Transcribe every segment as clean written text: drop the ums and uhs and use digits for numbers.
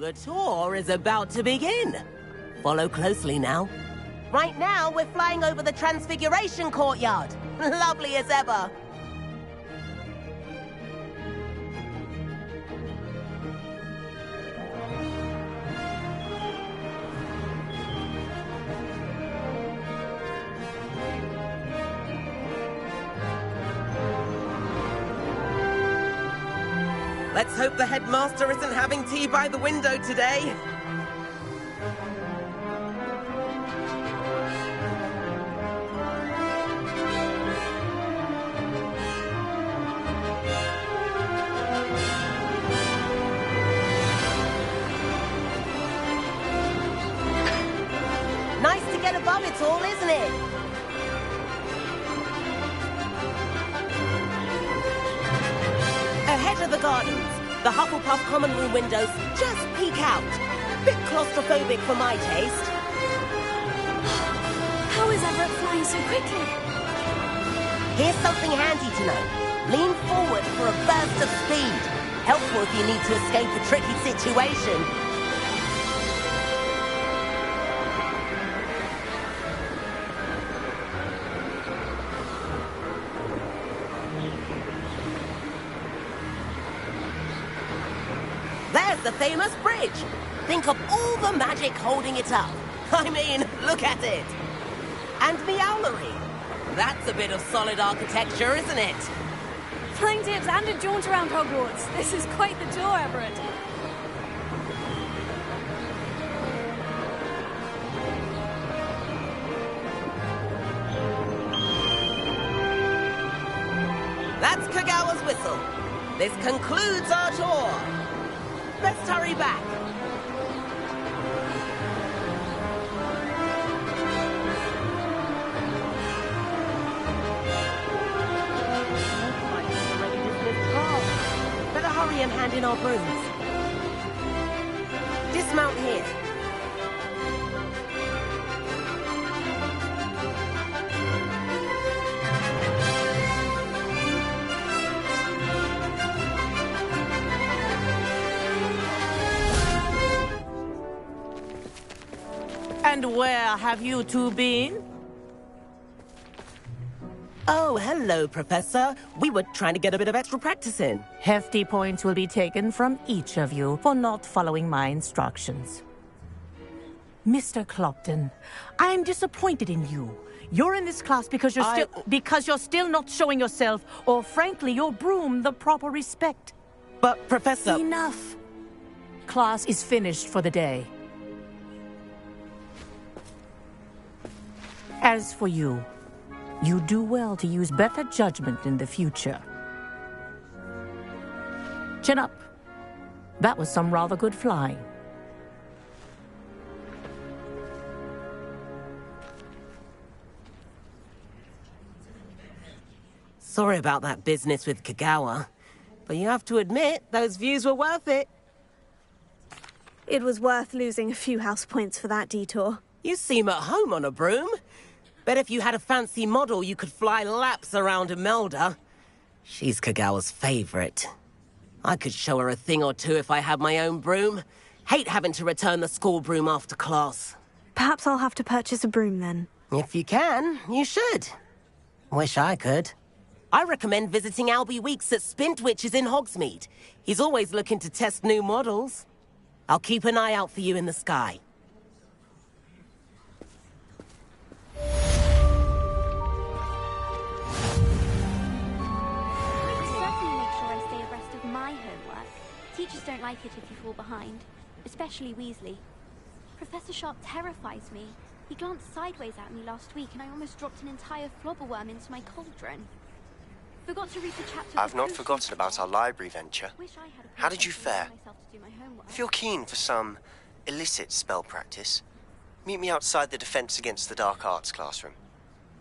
The tour is about to begin. Follow closely now. Right now, we're flying over the Transfiguration Courtyard. Lovely as ever. Let's hope the headmaster isn't having tea by the window today. Nice to get above it all, isn't it? Ahead of the gardens, the Hufflepuff common room windows just peek out. Bit claustrophobic for my taste. How is Everett flying so quickly? Here's something handy to know. Lean forward for a burst of speed. Helpful if you need to escape a tricky situation. There's the famous bridge. Think of all the magic holding it up. I mean, look at it. And Meowlery. That's a bit of solid architecture, isn't it? Flying tips and a jaunt around Hogwarts. This is quite the tour, Everett. That's Kagawa's whistle. This concludes our tour. Let's hurry back. Better hurry and hand in our brooms. Dismount here. And where have you two been? Oh, hello, Professor. We were trying to get a bit of extra practice in. Hefty points will be taken from each of you for not following my instructions. Mr. Clopton, I'm disappointed in you. You're in this class because you're still not showing yourself, or frankly, your broom, the proper respect. But, Professor... Enough. Class is finished for the day. As for you, you do well to use better judgment in the future. Chin up. That was some rather good flying. Sorry about that business with Kagawa, but you have to admit, those views were worth it. It was worth losing a few house points for that detour. You seem at home on a broom. Bet if you had a fancy model, you could fly laps around Imelda. She's Kagawa's favorite. I could show her a thing or two if I had my own broom. Hate having to return the school broom after class. Perhaps I'll have to purchase a broom then. If you can, you should. Wish I could. I recommend visiting Albie Weeks at Spintwitches in Hogsmeade. He's always looking to test new models. I'll keep an eye out for you in the sky. Teachers don't like it if you fall behind, especially Weasley. Professor Sharp terrifies me. He glanced sideways at me last week and I almost dropped an entire flobberworm into my cauldron. Forgot to read the chapter... I've not forgotten about our library venture. How did you fare? If you're keen for some illicit spell practice, meet me outside the Defense Against the Dark Arts classroom.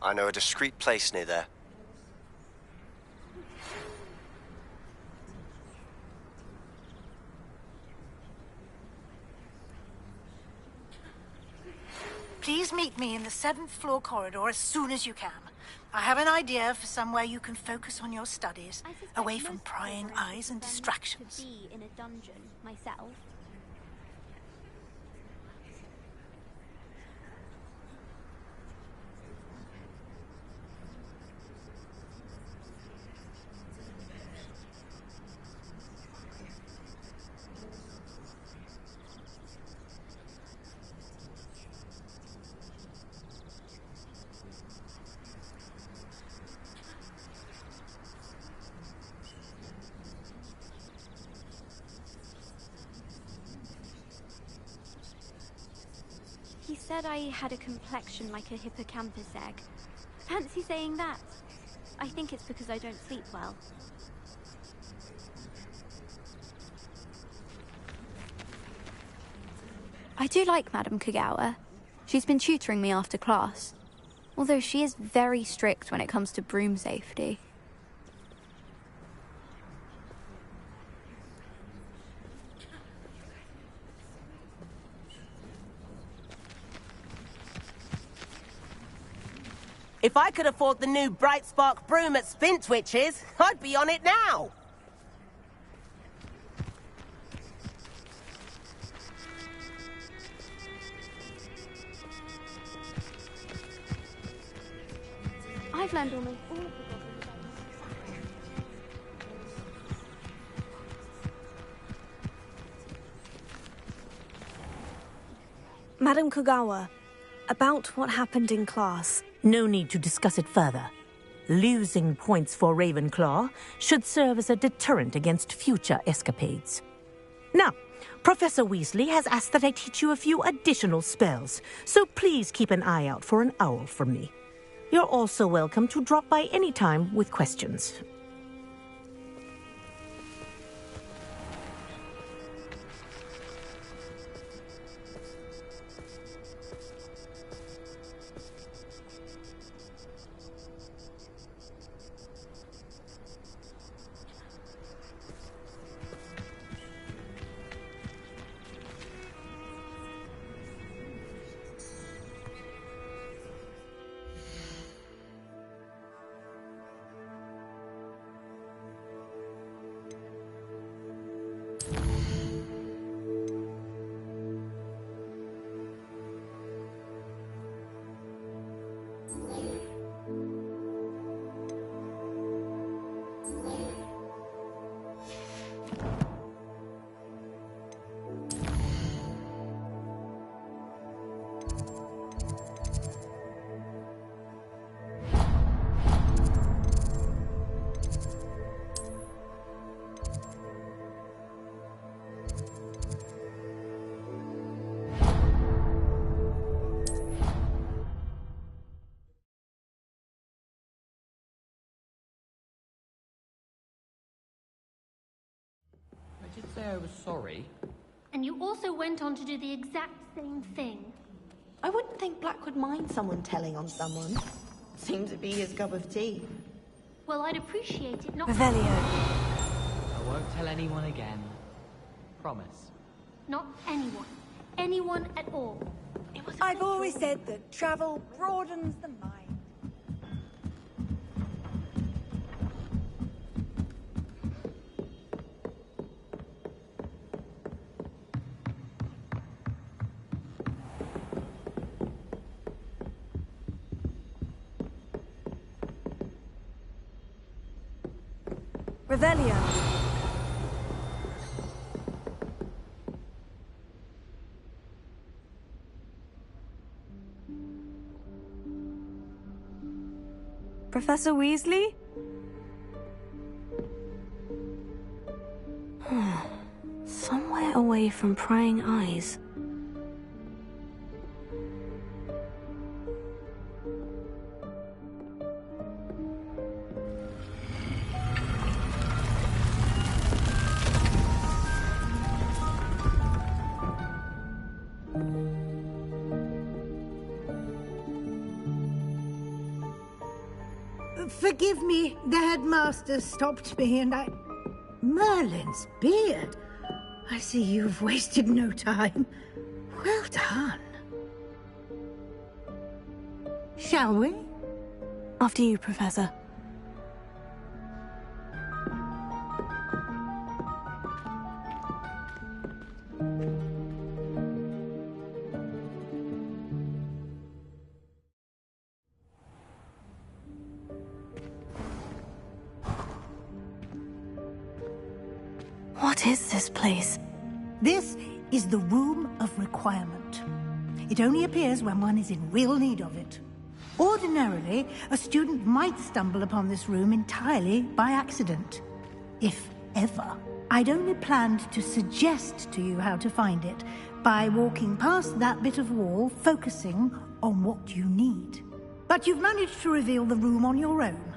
I know a discreet place near there. Please meet me in the 7th floor corridor as soon as you can. I have an idea for somewhere you can focus on your studies, away from prying eyes and distractions. Be in a dungeon myself. He said I had a complexion like a hippocampus egg. Fancy saying that. I think it's because I don't sleep well. I do like Madame Kagawa. She's been tutoring me after class. Although she is very strict when it comes to broom safety. If I could afford the new Bright Spark broom at Spintwitch's, I'd be on it now! I've learned almost all of the goblins. Madame Kagawa, about what happened in class. No need to discuss it further. Losing points for Ravenclaw should serve as a deterrent against future escapades. Now, Professor Weasley has asked that I teach you a few additional spells, so please keep an eye out for an owl from me. You're also welcome to drop by any time with questions. I did say I was sorry. And you also went on to do the exact same thing. I wouldn't think Black would mind someone telling on someone. Seemed to be his cup of tea. Well, I'd appreciate it not... Revelio. I won't tell anyone again. Promise. Not anyone. Anyone at all. I've always said that travel broadens the mind. Revelio. Professor Weasley? Somewhere away from prying eyes. Forgive me, the headmaster stopped me and I... Merlin's beard. I see you've wasted no time. Well done. Shall we? After you, Professor. What is this place? This is the Room of Requirement. It only appears when one is in real need of it. Ordinarily, a student might stumble upon this room entirely by accident. If ever. I'd only planned to suggest to you how to find it by walking past that bit of wall, focusing on what you need. But you've managed to reveal the room on your own.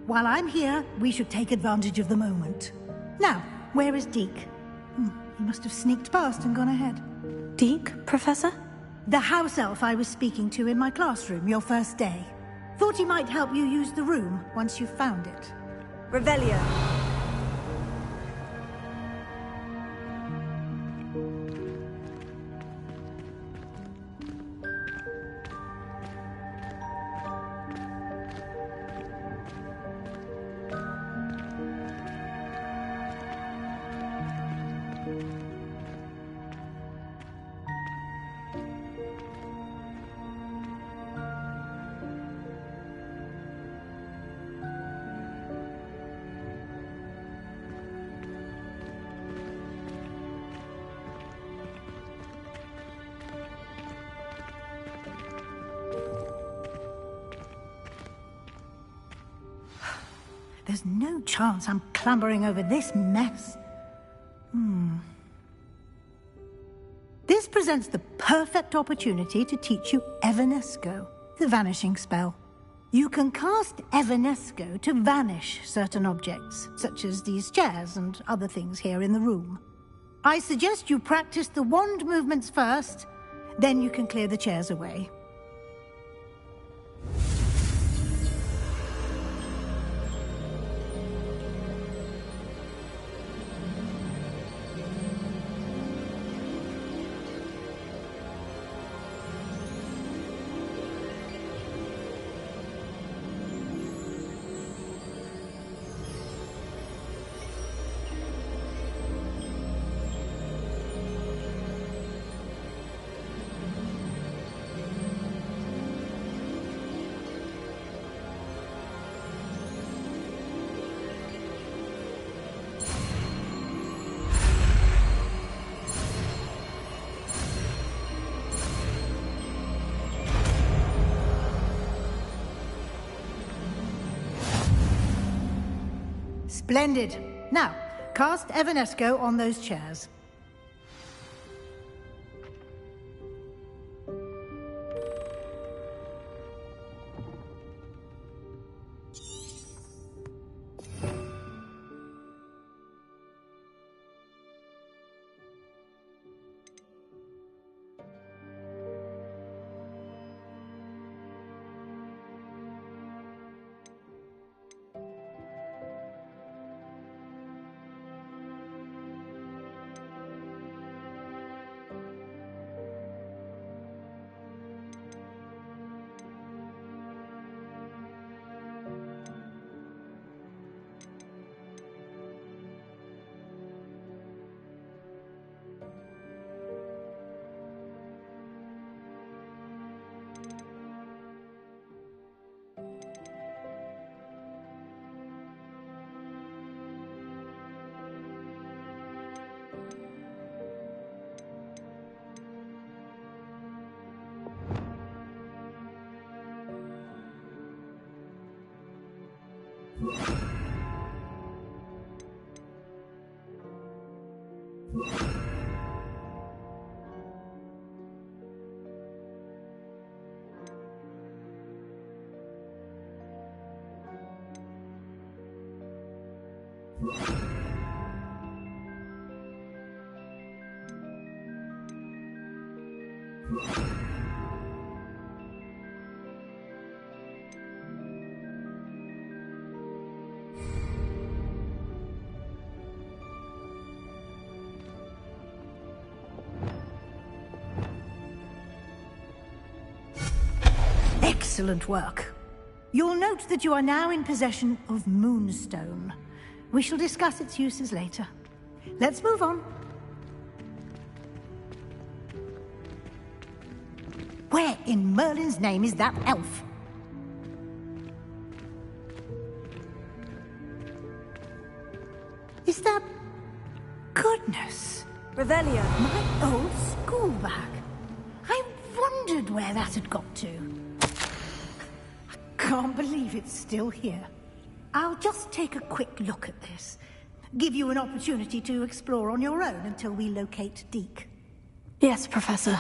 While I'm here, we should take advantage of the moment. Now, where is Deke? He must have sneaked past and gone ahead. Deke, Professor? The house elf I was speaking to in my classroom your first day. Thought he might help you use the room once you've found it. Revelio. There's no chance I'm clambering over this mess. This presents the perfect opportunity to teach you Evanesco, the vanishing spell. You can cast Evanesco to vanish certain objects, such as these chairs and other things here in the room. I suggest you practice the wand movements first, then you can clear the chairs away. Splendid. Now, cast Evanesco on those chairs. Excellent work. You'll note that you are now in possession of Moonstone. We shall discuss its uses later. Let's move on. Where in Merlin's name is that elf? Is that... Goodness! Revelio. My old school bag. I wondered where that had got to. I can't believe it's still here. I'll just take a quick look at this. give you an opportunity to explore on your own until we locate Deke. Yes, Professor.